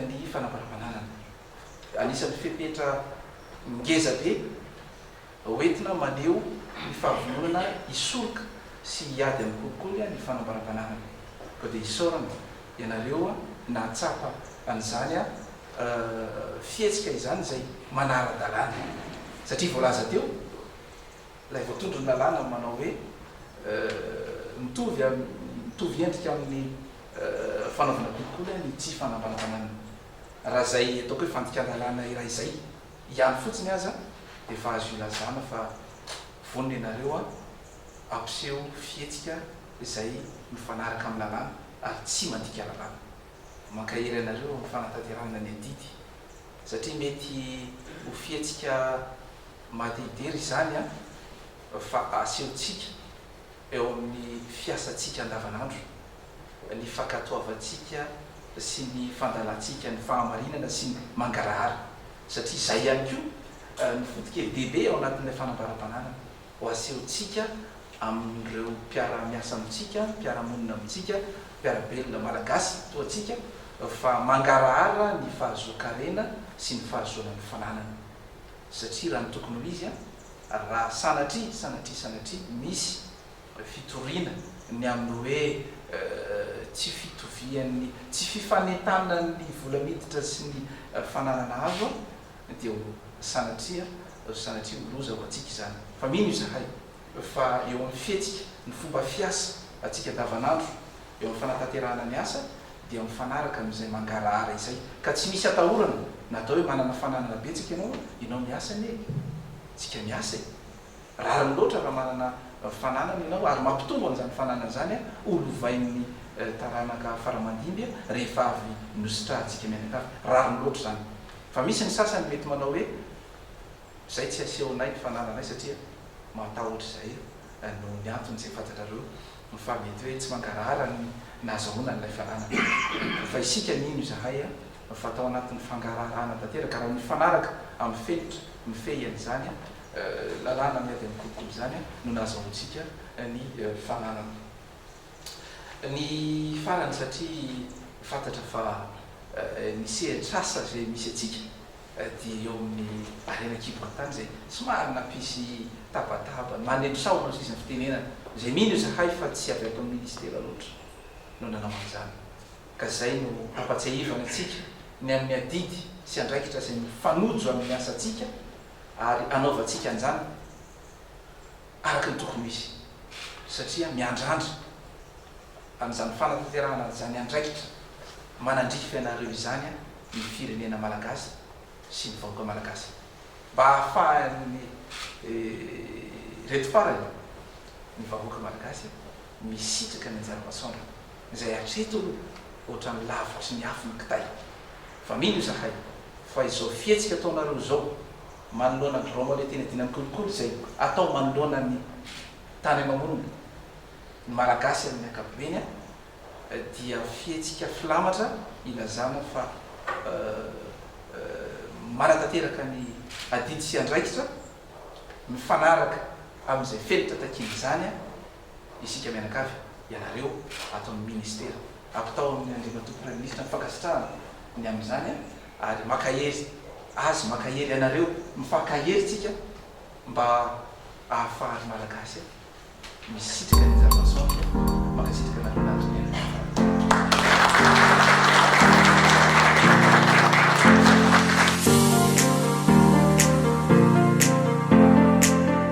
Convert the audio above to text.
ny fanambaram-pananana. Anisan'ny fepetra ngeza be hoentina maneho ny fahavononana isoroka sy hiady amin'ny kolikoly ny fanambaram-pananana. Ko dia isaorana ianareo nahatsapa an'izany fihetsika izany izay manara-dalàna, satria voalaza teo ilay voatondro ny lalàna manao hoe mitovy endrika amin'ny fanaovana kolikoly ny tsy fanambaram-pananana. Raha zay ataoko hoe fandika-dalàna iray izay ihany fotsiny aza dia efa azo ilazana fa vonona ianareo ampiseho fihetsika izay mifanaraka amin'ny lalàna ary tsy mandika lalàna. Mankahery ianareo amin'ny fanatanterahana ny adidy satria mety ho fihetsika mahadeidery izany fa asehontsika eo amin'ny fiasantsika andavanandro, ny fankatoavantsika sy ny fandalantsika, ny fahamarinana sy ny mangarahara, satria izay ihany koa ny fotokely bebe ao anatin'ilay fanambaram-pananana ho asehontsika amin'ireo mpiara-miasa amintsika, mpiara-monina amintsika, mpiara-belona malagasy toantsika fa mangarahara ny fahazoan-karena sy ny fahazoana ny fananana. Satria raha ny tokony ho izy raha sanatria misy fitoriana ny amin'ny hoe tsy fitovian'ny tsy fifanentana ny vola miditra sy ny fananana azo dia sanatria loza ho atsika izany. Fa mino izahay fa eo amin'ny fihetsika ny fomba fiasa atsika andavanandro eo amin'ny fanatanterahana ny asa dia mifanaraka amin'izay mangarahara izay ka tsy misy atahorana natao hoe manana fananana betsika ianao miasa ny tsika miasa rariny loatra raha manana fananana ianao ary mampitombo an'izany fananana zany olovain'ny taranaka faramandimby rehefa avy nositra atsika mianakavy, rariny loatra zany. Fa misy ny sasany mety manao hoe zay tsy asehonay ny fanananay satria matahotra izay no ny antony izay fantatrareo fa mety hoe tsy mangarahara ny nahazahoana n'ilay fananana. Fa isika nino izahay fa atao anatin'ny fangarahana tanteraka raha mifanaraka amin'ny felitra mifehan'izany lalàna miady amin'ny kolikoly zany no nahazahoantsika ny fananana. Ny farany satria fantatra fa ny sehatrasa zay misy atsika dia eo amin'ny arena kiboatany zay somary nampisy tabataba manendrosahona sisa ny fitenenana zay mino izahay fa tsy avy ato amin'ny ministera loatra no nanao an'izany. Ka zay no ampatsiahivana atsika ny amin'ny adidy sy andraikitra zay mifanojo amin'ny asantsika ary anaovantsika an'izany araka ny tokony misy, satria miandrandra amin'izany fanatanterahana zany andraikitra manandrify ianareo izany ny firenena malagasy sy ny vahoaka malagasy mba ahafahan'ny reto farany ny vahoaka malagasy misitraka ny anjara-masoandro izay hatreto ohatran'ny lavitry ny afo ny kitay. Fa mino izahay fa izao fihetsika ataonareo zao manoloana ny roma le tena dina amin'ny kolikoly izay atao manoloana ny tany mamonina ny malagasy amin'ny ankapobeny dia fihetsika filamatra ilazana fa manatanteraka ny adidy sy andraikitra mifanaraka amin'izay felitra takiny izany isika mianakavy ianareo atao amin'ny ministera ampitao amin'ny andriamatompy ministra ny fankasitrahana ny amin'izany ary makahery azy makahery ianareo mifankaherytsika mba ahafahary malagasy misitraka ny anjara-masoandro